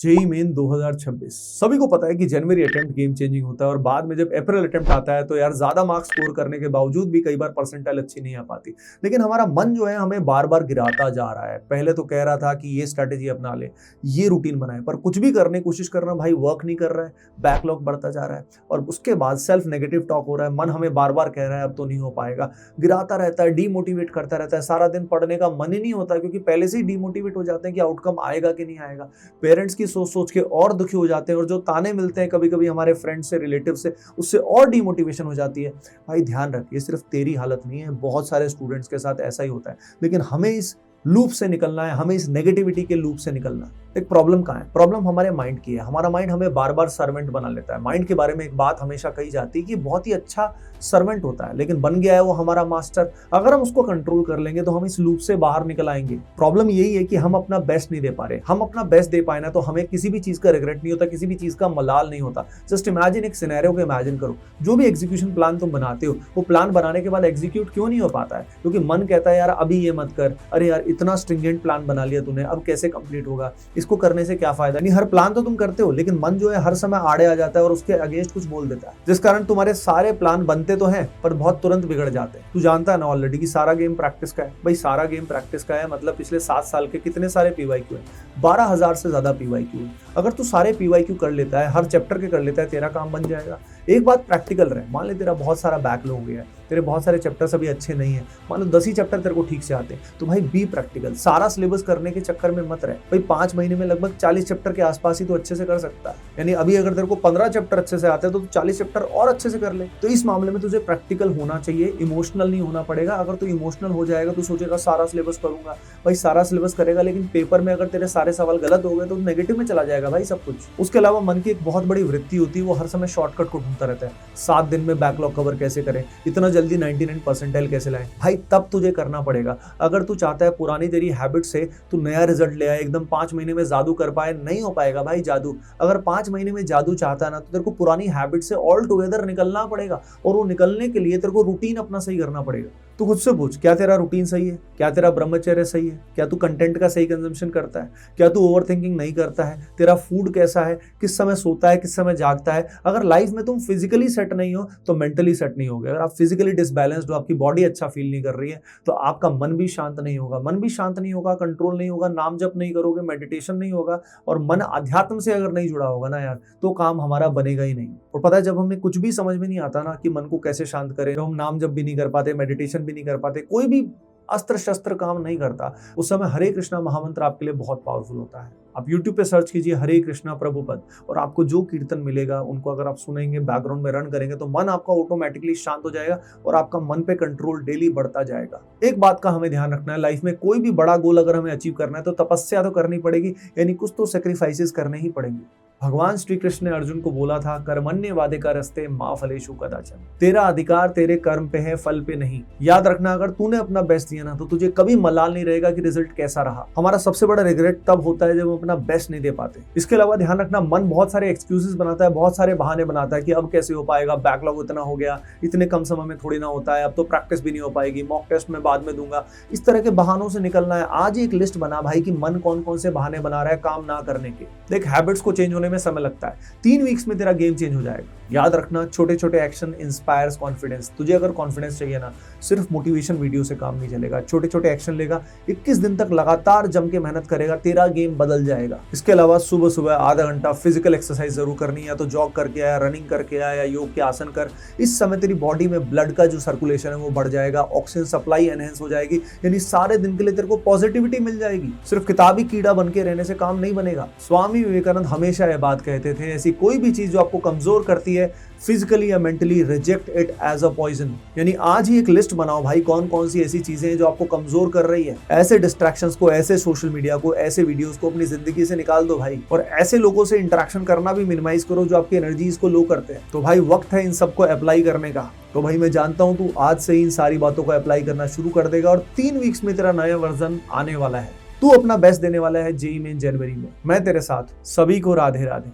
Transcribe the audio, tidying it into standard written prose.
JEE main 2026 सभी को पता है कि जनवरी अटेम्प्ट गेम चेंजिंग होता है और बाद में जब अप्रैल अटेम्प्ट आता है तो यार ज्यादा मार्क्स स्कोर करने के बावजूद भी कई बार परसेंटाइल अच्छी नहीं आ पाती। लेकिन हमारा मन जो है हमें बार बार गिराता जा रहा है। पहले तो कह रहा था कि ये स्ट्रैटेजी अपना ले, ये रूटीन बनाए, पर कुछ भी करने की कोशिश कर रहा भाई वर्क नहीं कर रहा है, बैकलॉग बढ़ता जा रहा है और उसके बाद सेल्फ नेगेटिव टॉक हो रहा है। मन हमें बार बार कह रहा है अब तो नहीं हो पाएगा, गिराता रहता है, डीमोटिवेट करता रहता है। सारा दिन पढ़ने का मन ही नहीं होता क्योंकि पहले से ही डीमोटिवेट हो जाते हैं कि आउटकम आएगा कि नहीं आएगा। पेरेंट्स की सोच सोच के और दुखी हो जाते हैं और जो ताने मिलते हैं कभी कभी हमारे फ्रेंड से, रिलेटिव से, उससे और डिमोटिवेशन हो जाती है। भाई ध्यान रख, ये सिर्फ तेरी हालत नहीं है, बहुत सारे स्टूडेंट्स के साथ ऐसा ही होता है। लेकिन हमें इस लूप से निकलना है, हमें इस नेगेटिविटी के लूप से निकलना है। एक प्रॉब्लम कहाँ है? प्रॉब्लम हमारे माइंड की है। हमारा माइंड हमें बार बार सर्वेंट बना लेता है। माइंड के बारे में एक बात हमेशा कही जाती है कि बहुत ही अच्छा सर्वेंट होता है, लेकिन बन गया है वो हमारा मास्टर। अगर हम उसको कंट्रोल कर लेंगे तो हम इस लूप से बाहर निकल आएंगे। प्रॉब्लम यही है कि हम अपना बेस्ट नहीं दे पा रहे। हम अपना बेस्ट दे पाए ना तो हमें किसी भी चीज का रिग्रेट नहीं होता, किसी भी चीज का मलाल नहीं होता। जस्ट इमेजिन, एक सिनेरियो को इमेजिन करो। जो भी एग्जीक्यूशन प्लान तुम बनाते हो, वो प्लान बनाने के बाद एग्जीक्यूट क्यों नहीं हो पाता है? क्योंकि मन कहता है यार अभी ये मत कर, अरे यार इतना स्ट्रिंजेंट प्लान बना लिया तूने, अब कैसे कंप्लीट होगा, इसको करने से क्या फायदा। नहीं, हर प्लान तो तुम करते हो लेकिन मन जो है हर समय आड़े आ जाता है और उसके अगेंस्ट कुछ बोल देता है, जिस कारण तुम्हारे सारे प्लान बनते तो हैं पर बहुत तुरंत बिगड़ जाते हैं। तू जानता है ना ऑलरेडी कि सारा गेम प्रैक्टिस का है। भाई सारा गेम प्रैक्टिस का है मतलब पिछले 7 साल के कितने सारे पीवाईक्यू है, 12,000 से ज्यादा पीवाईक्यू है। अगर तू सारे पीवाईक्यू कर लेता है, हर चैप्टर के कर लेता है, तेरा काम बन जाएगा। एक बात प्रैक्टिकल रहे, मान ले तेरा बहुत सारा बैकलॉग हो गया है, तेरे बहुत सारे चैप्टर्स अभी अच्छे नहीं है, मान लो 10 ही चैप्टर तेरे को ठीक से आते हैं, तो भाई बी प्रैक्टिकल। सारा सिलेबस करने के चक्कर में मत रहे। भाई 5 महीने में लगभग 40 चैप्टर के आसपास ही तो अच्छे से कर सकता है। यानी अभी अगर तेरे को 15 चैप्टर अच्छे से आते हैं तो 40 चैप्टर और अच्छे से कर ले। तो इस मामले में तुझे प्रैक्टिकल होना चाहिए, इमोशनल नहीं होना पड़ेगा। अगर तू इमोशनल हो जाएगा तो सोचेगा सारा सिलेबस करूंगा। भाई सारा सिलेबस करेगा लेकिन पेपर में अगर तेरे सारे सवाल गलत हो गए तो नेगेटिव में चला जाएगा भाई सब कुछ। उसके अलावा मन की एक बहुत बड़ी वृत्ति होती है, वो हर समय शॉर्टकट को ढूंढता रहता है। 7 दिन में बैकलॉग कवर कैसे करें, इतना जल्दी 99 परसेंटाइल कैसे लाएं। भाई तब तुझे करना पड़ेगा। अगर तू चाहता है पुरानी तेरी हैबिट से तू नया रिजल्ट ले आए, एकदम 5 महीने में जादू कर पाए, नहीं हो पाएगा भाई जादू। अगर 5 महीने में जादू चाहता है ना तो तेरे को पुरानी हैबिट से ऑल टुगेदर निकलना पड़ेगा और वो निकलने के लिए तेरे को रूटीन अपना सही करना पड़ेगा। तू खुद से पूछ, क्या तेरा रूटीन सही है? क्या तेरा ब्रह्मचर्य सही है? क्या तू कंटेंट का सही कंजम्पशन करता है? क्या तू ओवरथिंकिंग नहीं करता है? तेरा फूड कैसा है? किस समय सोता है, किस समय जागता है? अगर लाइफ में तुम फिजिकली सेट नहीं हो तो मेंटली सेट नहीं होगे। अगर आप फिजिकली डिसबैलेंस्ड हो, आपकी बॉडी अच्छा फील नहीं कर रही है, तो आपका मन भी शांत नहीं होगा। मन भी शांत नहीं होगा, कंट्रोल नहीं होगा, नाम जप नहीं करोगे, मेडिटेशन नहीं होगा और मन अध्यात्म से अगर नहीं जुड़ा होगा ना यार, तो काम हमारा बनेगा ही नहीं। और पता है जब हमें कुछ भी समझ में नहीं आता ना कि मन को कैसे शांत करें, तो हम नाम जप भी नहीं कर पाते, मेडिटेशन भी नहीं कर पाते, कोई भी अस्त्र शस्त्र काम नहीं करता, उस समय हरे कृष्णा महामंत्र आपके लिए बहुत पावरफुल होता है। आप YouTube पे सर्च कीजिए हरे कृष्णा प्रभुपद और आपको जो कीर्तन मिलेगा उनको अगर आप सुनेंगे, बैकग्राउंड में रन करेंगे तो मन आपका ऑटोमेटिकली शांत हो जाएगा और आपका मन पे कंट्रोल डेली बढ़ता जाएगा। एक बात का हमें ध्यान रखना है, लाइफ में कोई भी बड़ा गोल अगर हमें अचीव करना है तो तपस्या तो करनी पड़ेगी, यानी कुछ तो सेक्रीफाइसेस करने ही पड़ेंगे। भगवान श्री कृष्ण ने अर्जुन को बोला था, कर्मण्य वादे का रस्ते माँ फलेशु कदाचन। तेरा अधिकार तेरे कर्म पे है, फल पे नहीं। याद रखना, अगर तूने अपना बेस्ट दिया ना तो तुझे कभी मलाल नहीं रहेगा कि रिजल्ट कैसा रहा। हमारा सबसे बड़ा रिग्रेट तब होता है जब हम अपना बेस्ट नहीं दे पाते। इसके अलावा ध्यान रखना, मन बहुत सारे एक्सक्यूजेस बनाता है, बहुत सारे बहाने बनाता है कि अब कैसे हो पाएगा, बैकलॉग इतना हो गया, इतने कम समय में थोड़ी ना होता है, अब तो प्रैक्टिस भी नहीं हो पाएगी, मॉक टेस्ट में बाद में दूंगा। इस तरह के बहानों से निकलना है। आज एक लिस्ट बना भाई कि मन कौन कौन से बहाने बना रहा है काम ना करने के। देख, हैबिट्स को चेंज होने में समय लगता है, 3 वीक्स में तेरा गेम चेंज हो जाएगा। याद रखना, छोटे छोटे एक्शन इंस्पायर्स कॉन्फिडेंस। तुझे अगर कॉन्फिडेंस चाहिए ना, सिर्फ मोटिवेशन वीडियो से काम नहीं चलेगा। छोटे छोटे एक्शन लेगा, 21 दिन तक लगातार जम के मेहनत करेगा, तेरा गेम बदल जाएगा। इसके अलावा सुबह सुबह आधा घंटा फिजिकल एक्सरसाइज जरूर करनी है, या तो जॉग करके आया, रनिंग करके आया, या योग के आसन कर। इस समय तेरी बॉडी में ब्लड का जो सर्कुलेशन है वो बढ़ जाएगा, ऑक्सीजन सप्लाई एनहेंस हो जाएगी, यानी सारे दिन के लिए तेरे को पॉजिटिविटी मिल जाएगी। सिर्फ किताबी कीड़ा बन के रहने से काम नहीं बनेगा। स्वामी विवेकानंद हमेशा यह बात कहते थे, ऐसी कोई भी चीज जो आपको कमजोर करती है फिजिकली या mentally, reject it as a poison. यानी आज ही एक लिस्ट बनाओ भाई, कौन कौन सी ऐसी चीजें हैं जो आपको कमजोर कर रही है। ऐसे डिस्ट्रैक्शंस को, ऐसे सोशल मीडिया को, ऐसे वीडियोस को अपनी जिंदगी से निकाल दो भाई। और ऐसे लोगों से इंटरेक्शन करना भी मिनिमाइज करो जो आपकी एनर्जीज को लो करते हैं। तो भाई वक्त है इन सबको अप्लाई करने का। तो भाई मैं जानता हूं तू आज से ही इन सारी बातों को अप्लाई करना शुरू कर देगा और 3 वीक्स में तेरा नया वर्जन आने वाला है। तू अपना बेस्ट देने वाला है जेईई मेन जनवरी में। मैं तेरे साथ। सभी को राधे राधे।